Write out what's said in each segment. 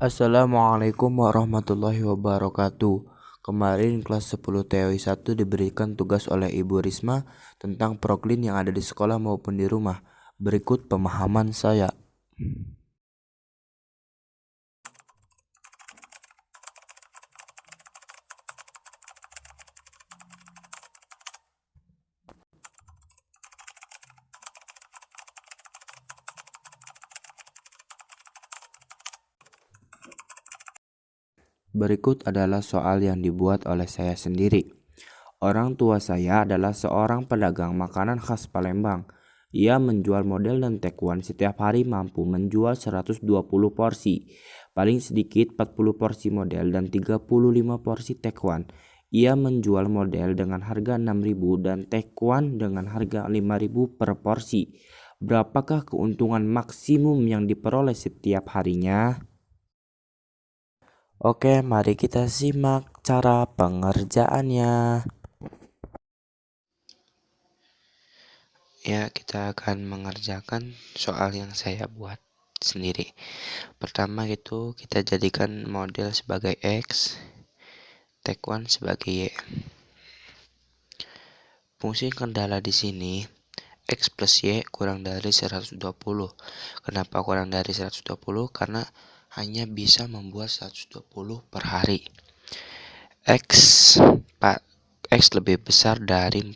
Assalamualaikum warahmatullahi wabarakatuh. Kemarin kelas 10 TOI 1 diberikan tugas oleh Ibu Risma tentang proklin yang ada di sekolah maupun di rumah. Berikut pemahaman saya. Berikut adalah soal yang dibuat oleh saya sendiri. Orang tua saya adalah seorang pedagang makanan khas Palembang. Ia menjual model dan taekwondo setiap hari mampu menjual 120 porsi. Paling sedikit 40 porsi model dan 35 porsi taekwondo. Ia menjual model dengan harga 6.000 dan taekwondo dengan harga 5.000 per porsi. Berapakah keuntungan maksimum yang diperoleh setiap harinya? Oke, mari kita simak cara pengerjaannya. Ya, kita akan mengerjakan soal yang saya buat sendiri. Pertama itu kita jadikan model sebagai X, taekwondo sebagai Y. Fungsi kendala di sini X plus Y kurang dari 120. Kenapa kurang dari 120? Karena hanya bisa membuat 120 per hari. X lebih besar dari 40.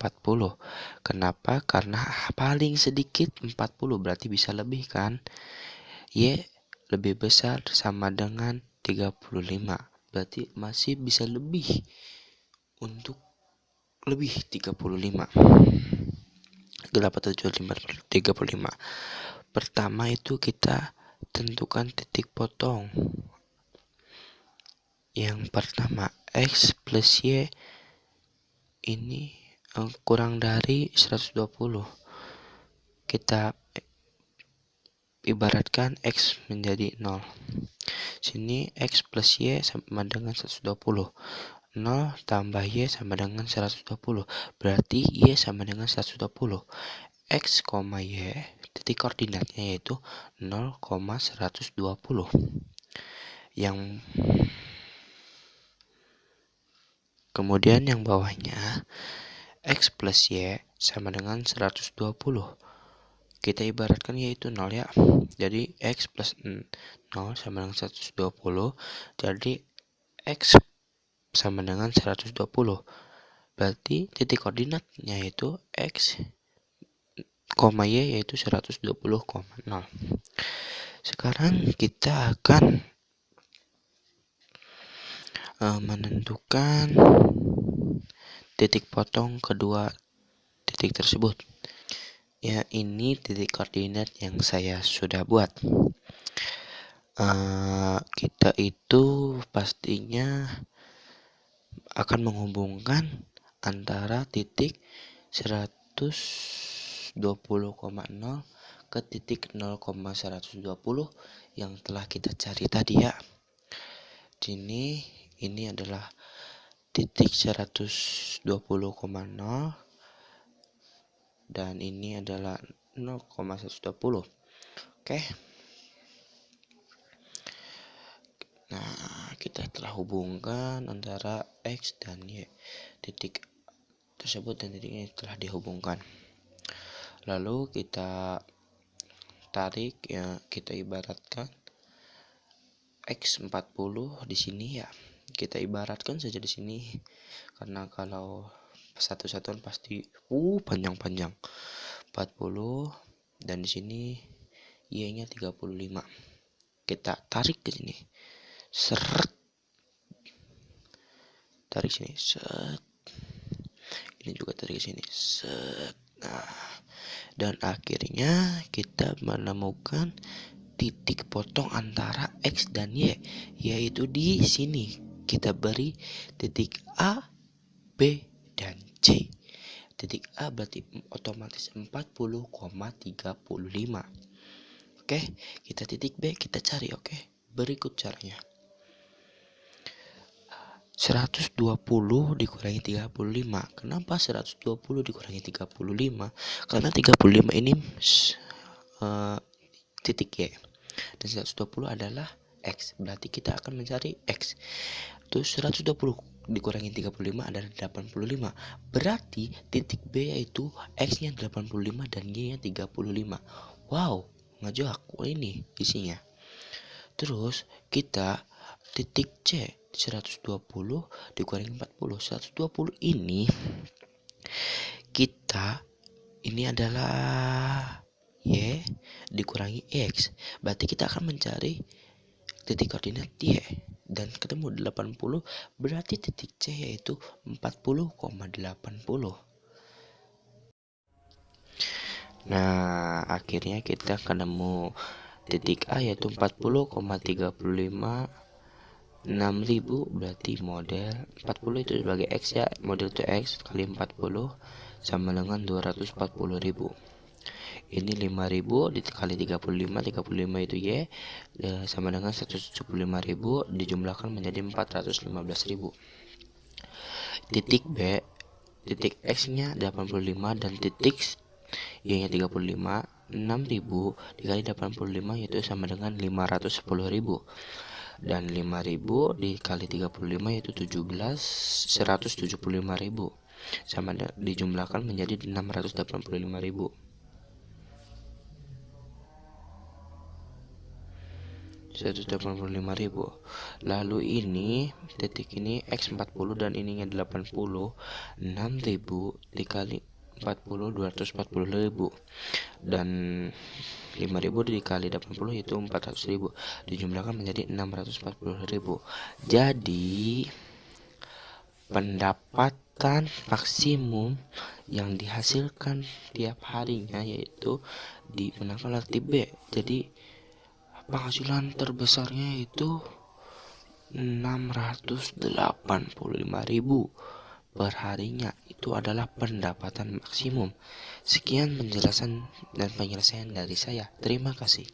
Kenapa? Karena paling sedikit 40, berarti bisa lebih kan? Y lebih besar sama dengan 35. Berarti masih bisa lebih untuk lebih 35. Kenapa 35? Pertama itu kita tentukan titik potong. Yang pertama X plus Y ini kurang dari 120. Kita ibaratkan X menjadi 0. Sini X plus Y sama dengan 120. 0 tambah Y sama dengan 120. Berarti Y sama dengan 120. X, Y titik koordinatnya yaitu 0,120. Yang kemudian yang bawahnya X plus Y sama dengan 120. Kita ibaratkan yaitu 0 ya. Jadi X plus 0 sama dengan 120. Jadi X sama dengan 120. Berarti titik koordinatnya yaitu X, Y yaitu 120,0. Sekarang kita akan menentukan titik potong kedua titik tersebut. Ya, ini titik koordinat yang saya sudah buat. Kita itu pastinya akan menghubungkan antara titik 120,0 ke titik 0,120 yang telah kita cari tadi ya. Ini adalah titik 120,0 dan ini adalah 0,120. Oke. Nah, kita telah hubungkan antara X dan Y. Titik tersebut dan titik ini telah dihubungkan. Lalu kita tarik ya, kita ibaratkan X 40 di sini ya. Kita ibaratkan saja di sini karena kalau satu-satuan pasti panjang-panjang. 40 dan di sini Y-nya 35. Kita tarik ke sini. Seret. Tarik sini. Set. Ini juga tarik sini. Set. Nah, dan akhirnya kita menemukan titik potong antara X dan Y, yaitu di sini. Kita beri titik A, B, dan C. Titik A berarti otomatis 40,35. Oke, kita titik B, kita cari. Oke, berikut caranya. 120 dikurangi 35. Kenapa 120 dikurangi 35? Karena 35 ini titik Y dan 120 adalah X. Berarti kita akan mencari X. Terus 120 dikurangi 35 adalah 85. Berarti titik B yaitu X-nya 85 dan Y-nya 35. Wow, ngajak ini isinya. Terus kita titik C 120 dikurangi 40. 120 ini ini adalah Y dikurangi X. Berarti kita akan mencari titik koordinat Y dan ketemu 80, berarti titik C yaitu 40,80. Nah, akhirnya kita ketemu titik A yaitu 40,35 6000, berarti model 40 itu sebagai X ya, model itu X kali 40 sama dengan 240.000. Ini 5000 dikali 35, 35 itu Y sama dengan 175.000 dijumlahkan menjadi 415.000. Titik B, titik X nya 85 dan titik Y nya 35. 6000 dikali 85 yaitu sama dengan 510.000 dan 5000 dikali 35 yaitu 175.000 sama dijumlahkan menjadi 685.000. Lalu ini titik ini X 40 dan ininya 80. 6000 dikali 40 240.000 dan 5000 dikali 80 itu 400.000 dijumlahkan menjadi 640.000. Jadi pendapatan maksimum yang dihasilkan tiap harinya yaitu dimenangkan oleh tip B. Jadi penghasilan terbesarnya itu 685.000 per harinya. Itu adalah pendapatan maksimum. Sekian penjelasan dan penyelesaian dari saya. Terima kasih.